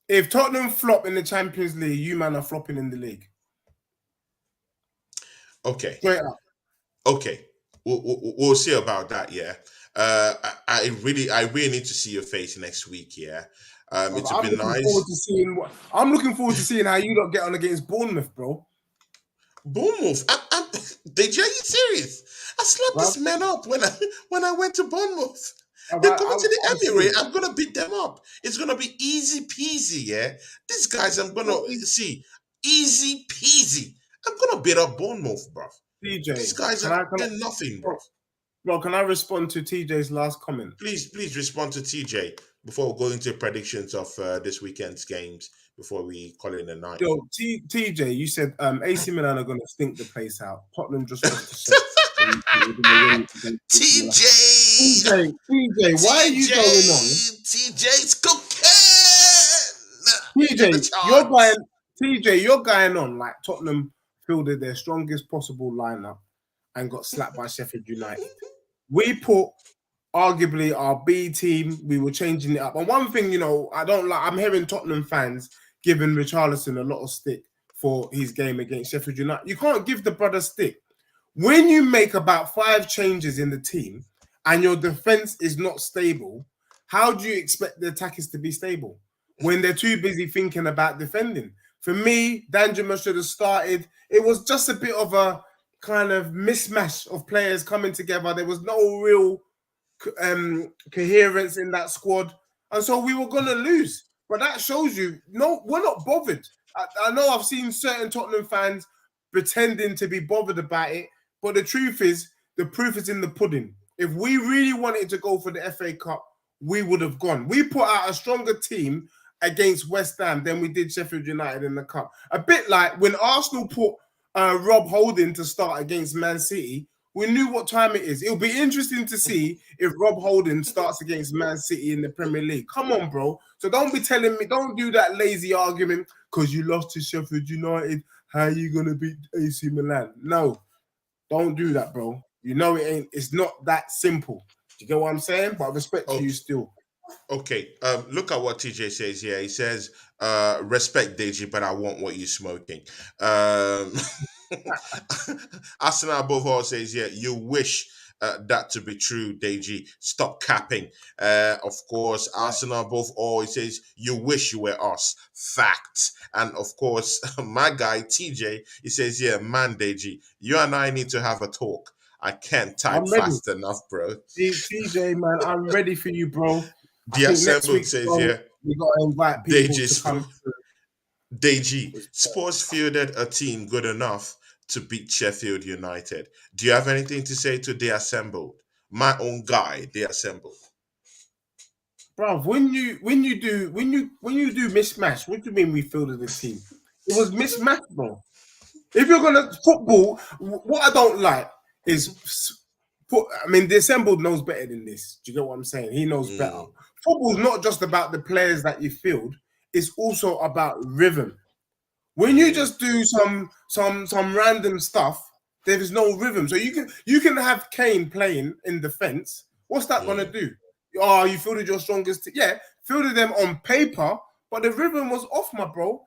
If Tottenham flop in the Champions League, you man are flopping in the league. Okay. Straight up. Okay. We'll see about that. Yeah. I really need to see your face next week. Yeah. It's I'm been looking nice. forward to seeing I'm looking forward to seeing how you lot get on against Bournemouth, bro. Bournemouth. DJ, are you serious? I slapped this man up when I went to Bournemouth. They're coming to the Emirates. I'm gonna beat them up. It's gonna be easy peasy. Yeah. These guys, I'm gonna see easy peasy. I'm gonna beat up Bournemouth, bro. TJ, These guys are nothing, bro. Bro, can I respond to TJ's last comment? Please respond to TJ before we go into predictions of this weekend's games before we call it a night. Yo, TJ, you said AC Milan are going to stink the place out. Tottenham just lost to TJ, why are you going on? TJ's cooking. You're going on like Tottenham fielded their strongest possible lineup and got slapped by Sheffield United. We put arguably our B team, we were changing it up. And one thing, you know, I don't like, I'm hearing Tottenham fans giving Richarlison a lot of stick for his game against Sheffield United. You can't give the brother stick. When you make about 5 changes in the team and your defense is not stable, how do you expect the attackers to be stable when they're too busy thinking about defending? For me, Danjuma should have started. It was just a bit of a kind of mismatch of players coming together. There was no real coherence in that squad, and so we were going to lose. But that shows you, no, we're not bothered. I know I've seen certain Tottenham fans pretending to be bothered about it, but the truth is, the proof is in the pudding. If we really wanted to go for the FA Cup, we would have gone. We put out a stronger team against West Ham than we did Sheffield United in the Cup. A bit like when Arsenal put Rob Holding to start against Man City, we knew what time it is. It'll be interesting to see if Rob Holding starts against Man City in the Premier League. Come on, bro. So don't be telling me, don't do that lazy argument because you lost to Sheffield United. How are you going to beat AC Milan? No, don't do that, bro. You know it ain't. It's not that simple. Do you get what I'm saying? But respect to you still. Okay. Look at what TJ says here. He says, respect Deji, but I want what you're smoking. Arsenal above all says, yeah, you wish that to be true, Deji. Stop capping. Of course, Arsenal above all, he says, you wish you were us. Fact. And of course, my guy, TJ, he says, yeah, man, Deji, you and I need to have a talk. I can't type fast enough, bro. TJ, man, I'm ready for you, bro. The Assembled says, yeah, we got to invite people to come through. Deji, Spurs fielded a team good enough to beat Sheffield United. Do you have anything to say to the Assembled? My own guy, the Assembled. Bro, when you do mismatch, what do you mean we fielded the team? It was mismatch, bro. If you're gonna football, what I don't like is I mean, the assembled knows better than this. Do you get what I'm saying? He knows better. Football's not just about the players that you field; it's also about rhythm. When you just do some random stuff, there is no rhythm. So you can have Kane playing in defense. What's that gonna do? Oh, you fielded your strongest. Yeah, fielded them on paper, but the rhythm was off, my bro.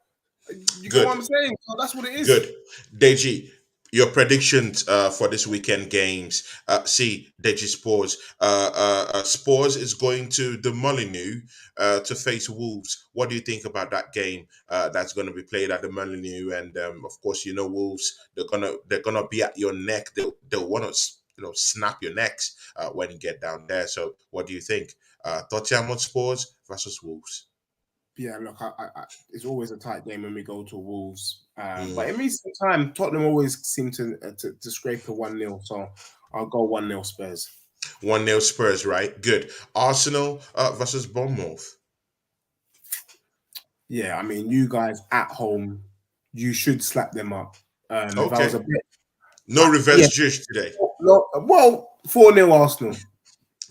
You get what I'm saying? So that's what it is. Good. Deji, your predictions for this weekend games. Deji Spurs. Spurs is going to the Molineux to face Wolves. What do you think about that game that's going to be played at the Molineux? And of course, you know Wolves. They're gonna be at your neck. They'll want to snap your necks when you get down there. So what do you think? Tottenham Spurs versus Wolves. Yeah, look, it's always a tight game when we go to Wolves. But in recent time, Tottenham always seem to scrape a 1-0. So I'll go 1-0 Spurs. 1-0 Spurs, right? Good. Arsenal versus Bournemouth. Yeah, I mean, you guys at home, you should slap them up. Okay. No reverse juice today. No, well, 4-0 Arsenal.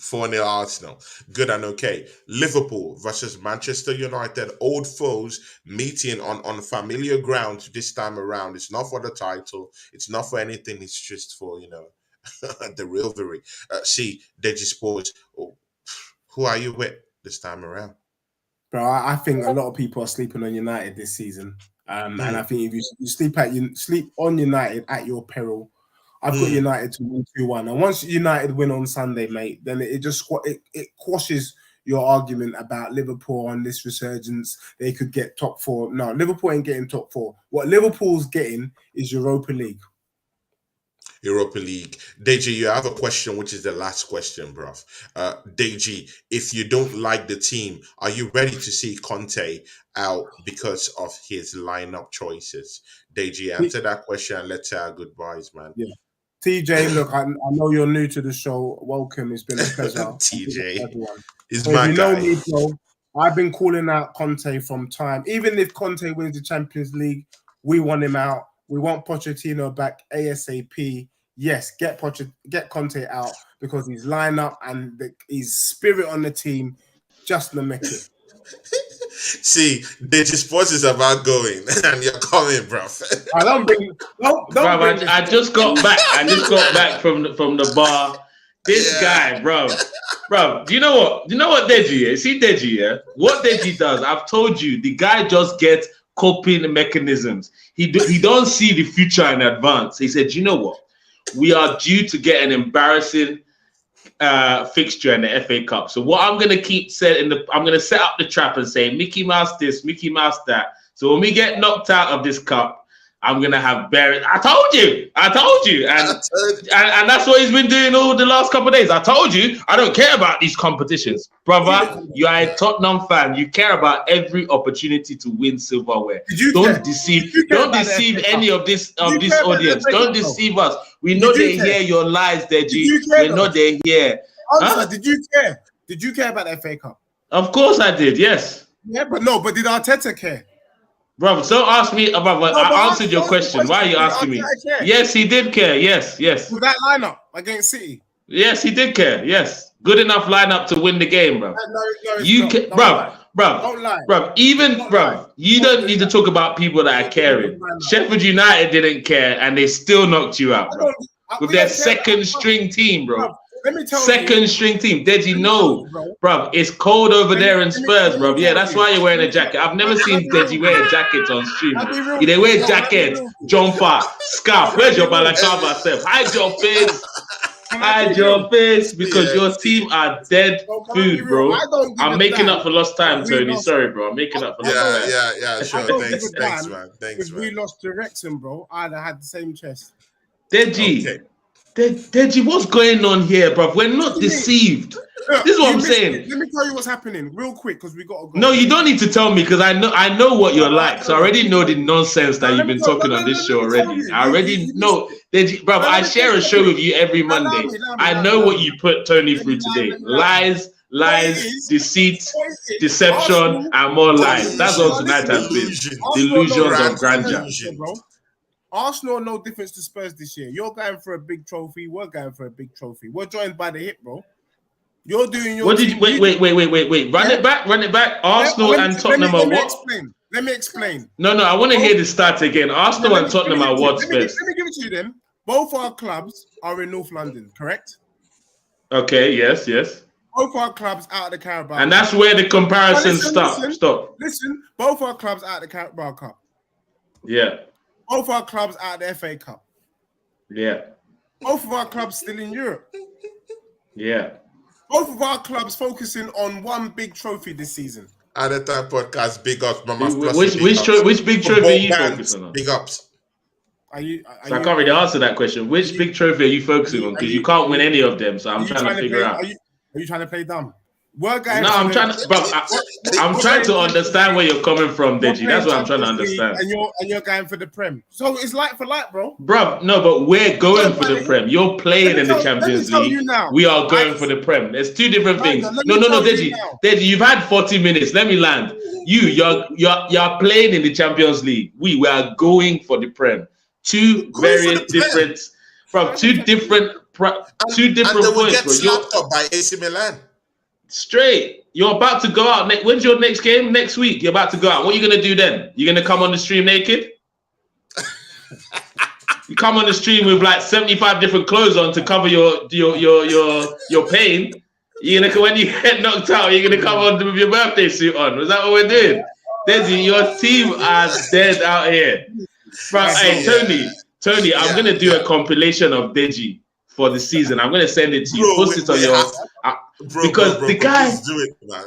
4-0 Arsenal. Good and okay. Liverpool versus Manchester United. Old foes meeting on familiar ground this time around. It's not for the title. It's not for anything. It's just for, the rivalry. Deji Sports, who are you with this time around? Bro, I think a lot of people are sleeping on United this season. And I think if you sleep on United at your peril, I've got United to win 2-1. And once United win on Sunday, mate, then it quashes your argument about Liverpool on this resurgence. They could get top 4. No, Liverpool ain't getting top 4. What Liverpool's getting is Europa League. Europa League. Deji, you have a question, which is the last question, bruv. Deji, if you don't like the team, are you ready to see Conte out because of his lineup choices? Deji, answer that question and let's say our goodbyes, man. Yeah. TJ, look, I know you're new to the show. Welcome. It's been a pleasure. TJ is so my guy. Know me, bro, I've been calling out Conte from time. Even if Conte wins the Champions League, we want him out. We want Pochettino back ASAP. Yes, get Conte out because his lineup and his spirit on the team just don't make it. See, Deji Sports is about going, and you're coming, bro. I just got back. I just got back from the bar. This guy, bro. Do you know what? Deji is? See Deji, yeah? What Deji does, I've told you, the guy just gets coping mechanisms. He don't see the future in advance. He said, you know what? We are due to get an embarrassing fixture in the FA Cup. So what I'm gonna I'm gonna set up the trap and say Mickey Mouse this, Mickey Mouse that. So when we get knocked out of this cup, I'm gonna have Barrett. I told you, and that's what he's been doing all the last couple of days. I told you, I don't care about these competitions, brother. You are a Tottenham fan. You care about every opportunity to win silverware. Don't deceive any of this audience. Don't deceive us. We know they hear your lies, Deji. We know they hear. Did you care? Did you care about the FA Cup? Of course I did. Yes. Yeah, but did Arteta care? Bro, don't ask me about. I answered your question. Why are you asking me? Yes, he did care. Yes. With that lineup against City. Yes, he did care. Yes, good enough lineup to win the game, bro. No, you can, bro. Don't lie. Bro. You don't need to talk about people that are caring. Sheffield United didn't care, and they still knocked you out, bro. With their second string team, bro. Let me tell second string team. Deji, no, bro. It's cold over there in Spurs, bro. Yeah, that's why you're wearing a jacket. I've never seen Deji wear a jacket on stream. They wear jacket, jumper, scarf. Where's your balaclava self? Hide your face. Hide your face because your team are dead food, bro. I'm making up for lost time, Tony. Sorry, bro. I'm making up for lost time. Yeah, sure. Thanks, man. If we lost to Wrexham, bro, I'd have had the same chest. Deji. Okay. Deji, what's going on here, bro? We're not deceived. Look, this is what I'm saying. Let me tell you what's happening real quick because we got to go. No, you don't need to tell me because I know what you're like. So I already know the nonsense that you've been talking on this show already. I already know. Deji, bro, I share a show with you every Monday. I know what you put Tony through today. Lies, deceit, deception, and more lies. That's what tonight has been. Delusions of grandeur. Arsenal are no difference to Spurs this year. You're going for a big trophy. We're going for a big trophy. We're joined by the hip, bro. You're doing your. What did you wait? Run it back. Arsenal and Tottenham are what? Let me explain. No, I want to hear the stats again. Arsenal and Tottenham are what's best. Let me give it to you then. Both our clubs are in North London, correct? Okay, yes. Both our clubs out of the Carabao. And that's where the comparison stops. Stop. Listen, both our clubs out of the Carabao Cup. Yeah. Both our clubs out of the FA Cup. Yeah. Both of our clubs still in Europe. Yeah. Both of our clubs focusing on one big trophy this season. At the time podcast, big ups, Mama. Which big trophy are you focusing on? Big ups. I can't really answer that question. Which big trophy are you focusing on? Because you can't win any of them. So I'm trying to figure out. Are you trying to play dumb? I'm trying to understand where you're coming from, Deji. That's what I'm trying to understand. And you're going for the Prem. So it's like for like, bro. Bro, no, but we're going for the Prem. You're playing in the Champions League. We are going for the Prem. There's two different things. No, Deji. Deji, you've had 40 minutes. Let me land. You're playing in the Champions League. We are going for the Prem. Two very different, from two different points. And they will get slapped up by AC Milan. Straight. You're about to go out. When's your next game? Next week. You're about to go out. What are you going to do then? You're going to come on the stream naked? You come on the stream with like 75 different clothes on to cover your pain. You're gonna, when you get knocked out, you're going to come on with your birthday suit on. Was that what we're doing? Desi, your team are dead out here. Bro, hey, Tony, I'm going to do a compilation of Deji for the season. I'm going to send it to you. Post it on your... because the guy do it, man.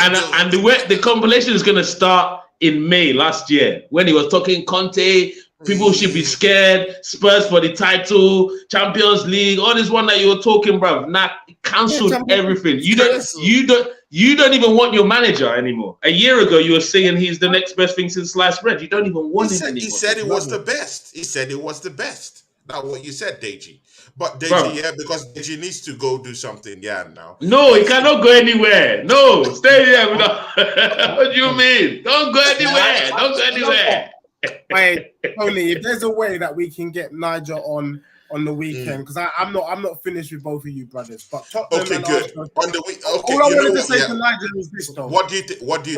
and the compilation is gonna start in May last year when he was talking Conte. People should be scared. Spurs for the title, Champions League, all this one that you were talking, bro. Nah, cancelled everything. You don't even want your manager anymore. A year ago, you were saying he's the next best thing since sliced bread. You don't even want him anymore. He said it was the best. He said it was the best. That's what you said, Deji. But Deji, yeah, because Deji needs to go do something, yeah, now. No, he cannot go anywhere. No, stay there. What do you mean? Don't go anywhere. Don't go anywhere. Wait, Tony, if there's a way that we can get Nigel on the weekend, because I'm not finished with both of you brothers. But okay, good. On the week, okay. All I wanted to say to Nigel is this, though. What do you think? What do you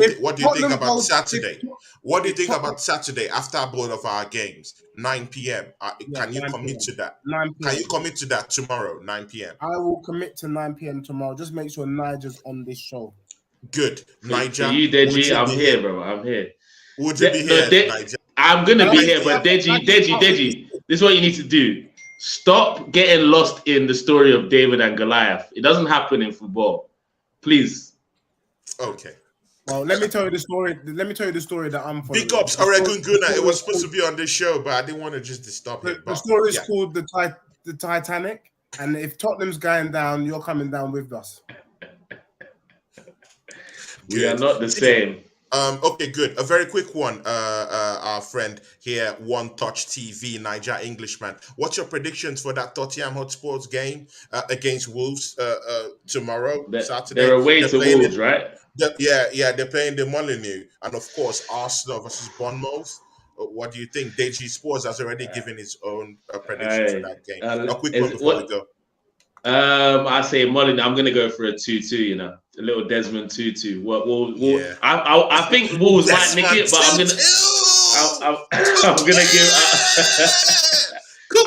think about Saturday? What do you think about Saturday after both of our games, 9 p.m.? Can you commit to that? 9 p.m. Can you commit to that tomorrow, 9 p.m.? I will commit to 9 p.m. tomorrow. Just make sure Nigel's on this show. Good, Nigel. For you, Deji, I'm here, bro. I'm here. Would you be here, Nigel? I'm gonna be here, but Deji, this is what you need to do. Stop getting lost in the story of David and Goliath. It doesn't happen in football. Please. Okay. Well, let me tell you the story. Let me tell you the story that I'm following. Big ups, Oregon Guna. It was supposed to be on this show, but I didn't want to just stop it. The story is called the Titanic, and if Tottenham's going down, you're coming down with us. We are not the same. Okay, good. A very quick one. Our friend here, One Touch TV, Niger Englishman. What's your predictions for that Tottenham Hotspur's game against Wolves tomorrow, Saturday? They're away to Wolves, right? They're playing the Molineux, and of course Arsenal versus Bournemouth. What do you think? Deji Sports has already given his own prediction for that game. A quick one before we go. I say Molineux. I'm gonna go for a 2-2. You know, a little Desmond 2-2. Yeah. I think Wolves might nick it, but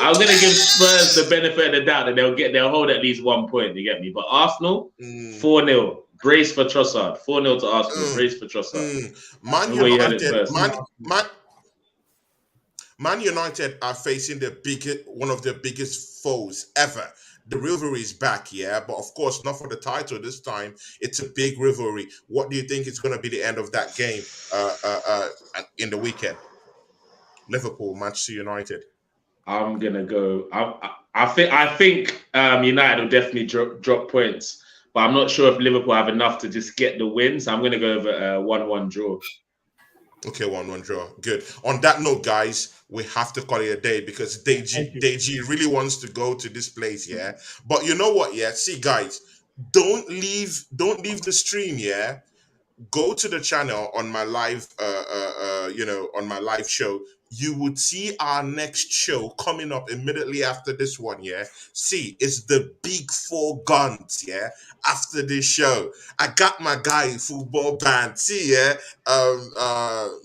I'm gonna give Spurs the benefit of the doubt that they'll hold at least 1 point. You get me? But Arsenal 4-0. Brace for Trossard. 4-0 to Arsenal. Brace for Trossard. Man United are facing one of the biggest foes ever. The rivalry is back, yeah, but of course not for the title this time. It's a big rivalry. What do you think is going to be the end of that game in the weekend? Liverpool, Manchester United. I'm gonna go. I think United will definitely drop points, but I'm not sure if Liverpool have enough to just get the win. So I'm gonna go over a 1-1 draw. Okay, 1-1 draw. Good. On that note, guys, we have to call it a day because Deji really wants to go to this place, yeah. But you know what, yeah? See, guys, don't leave the stream, yeah. Go to the channel on my live, on my live show. you would see our next show coming up immediately after this one, yeah. See, it's the big four guns, yeah. After this show, I got my guy football band. See, yeah,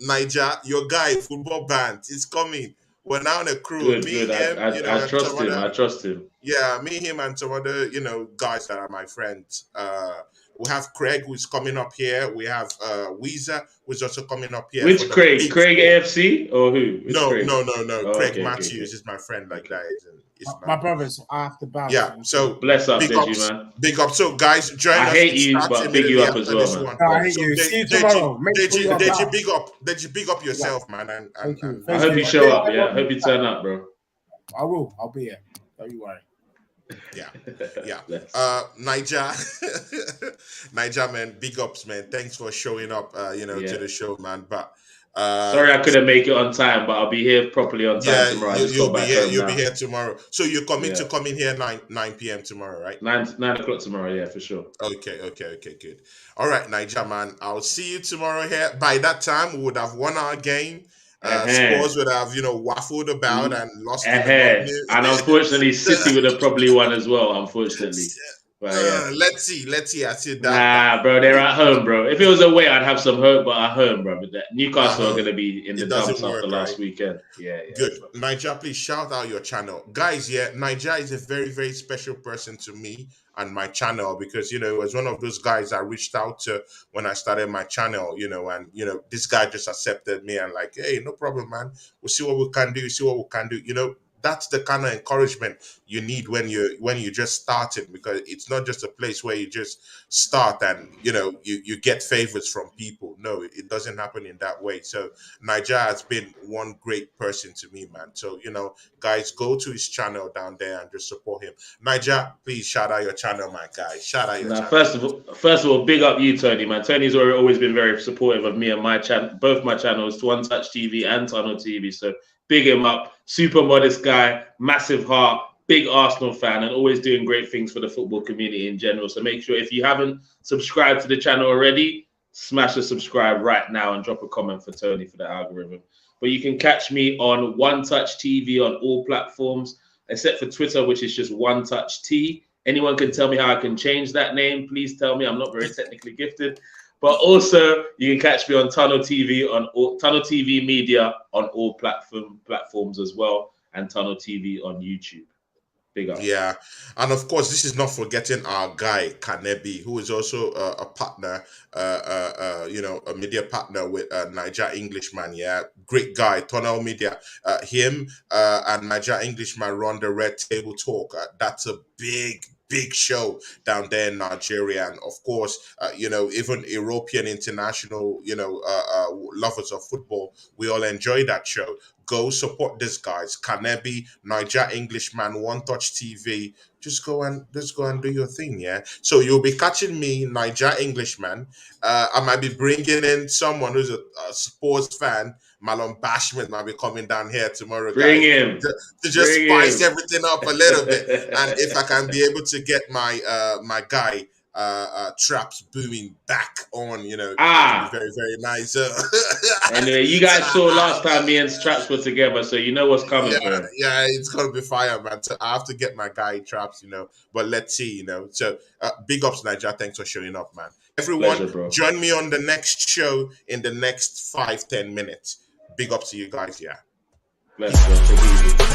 Niger, your guy football band is coming. We're now on a crew. Good, Me, good. him, I and trust some him. other, I trust him. yeah, me, him, and some other, guys that are my friends. We have Craig who's coming up here. We have Weezer who's also coming up here. Which for the Craig? big Craig four. AFC or who? Which No, Craig? no, no, no. Oh, Craig okay, Matthews okay. is my friend. Like that. It's My brothers, I have to bounce. yeah. So Bless up, big Deji, ups, man. big up. So guys, join I us. hate It you, starts but big you immediately up as after well, this man. one. No, I hate So you. See you tomorrow. Make sure you're Deji, back. big up. Deji, big up yourself, man. And Thank you. and I Thank hope you. you show up. Yeah, I hope you turn up, bro. I will. I'll be here. Don't you worry. yeah. Yeah. Bless. Niger, Niger, man, big ups, man. Thanks for showing up, Yeah. to the show, man. But Sorry I couldn't make it on time, but I'll be here properly on time yeah, tomorrow. I you, just you'll got be back here. home You'll now. be here tomorrow. So you're coming to Yeah. come in here 9 p.m. tomorrow, right? 9 o'clock tomorrow, yeah, for sure. Okay, good. All right, Niger, man. I'll see you tomorrow here. By that time, we would have won our game. Spurs would have, waffled about and lost to the Mountaineers. And unfortunately, City would have probably won as well, unfortunately. But yeah. Let's see. I see that. Nah, bro, they're at home, bro. If it was away, I'd have some hope, but at home, bro. But Newcastle are going to be in the dumps after last weekend. Yeah. Good. Niger, please shout out your channel. Guys, yeah, Niger is a very, very special person to me and my channel because, it was one of those guys I reached out to when I started my channel, and, this guy just accepted me and like, hey, no problem, man. We'll see what we can do. That's the kind of encouragement you need when you just started, because it's not just a place where you just start and you get favors from people. No, it doesn't happen in that way. So Niger has been one great person to me, man. So guys, go to his channel down there and just support him. Niger, please shout out your channel, my guy. Shout out your channel. First of all, big up you, Tony, man. Tony's always been very supportive of me and my channel, both my channels, One Touch TV and Tunnel TV. So big him up. Super modest guy, massive heart, big Arsenal fan, and always doing great things for the football community in general. So make sure, if you haven't subscribed to the channel already, smash the subscribe right now and drop a comment for Tony for the algorithm. But you can catch me on One Touch TV on all platforms, except for Twitter, which is just One Touch T. Anyone can tell me how I can change that name. Please tell me. I'm not very technically gifted. But also, you can catch me on Tunnel TV Tunnel TV Media on all platforms as well, and Tunnel TV on YouTube. Big up. Yeah, and of course, this is not forgetting our guy Kanebi, who is also a partner, a media partner with Niger Englishman. Yeah, great guy, Tunnel Media. Him and Niger Englishman run the Red Table Talk. That's a big show down there in Nigeria, and of course, even European international, lovers of football, we all enjoy that show. Go support these guys, Kanebi, Niger Englishman, One Touch TV. Just go and do your thing, yeah. So you'll be catching me, Niger Englishman. I might be bringing in someone who's a sports fan. Malon Bashman might be coming down here tomorrow. Bring guys, him to just spice everything up a little bit. And if I can be able to get my my guy Traps booming back on, it'd be very, very nice. Anyway, you guys saw last time me and Traps were together, so you know what's coming. Yeah, it's gonna be fire, man. So I have to get my guy Traps, but let's see, So big ups, Niger. Thanks for showing up, man. Everyone, Pleasure, join me on the next show in the next 5-10 minutes. Big up to you guys, yeah. Let's go. Take it easy.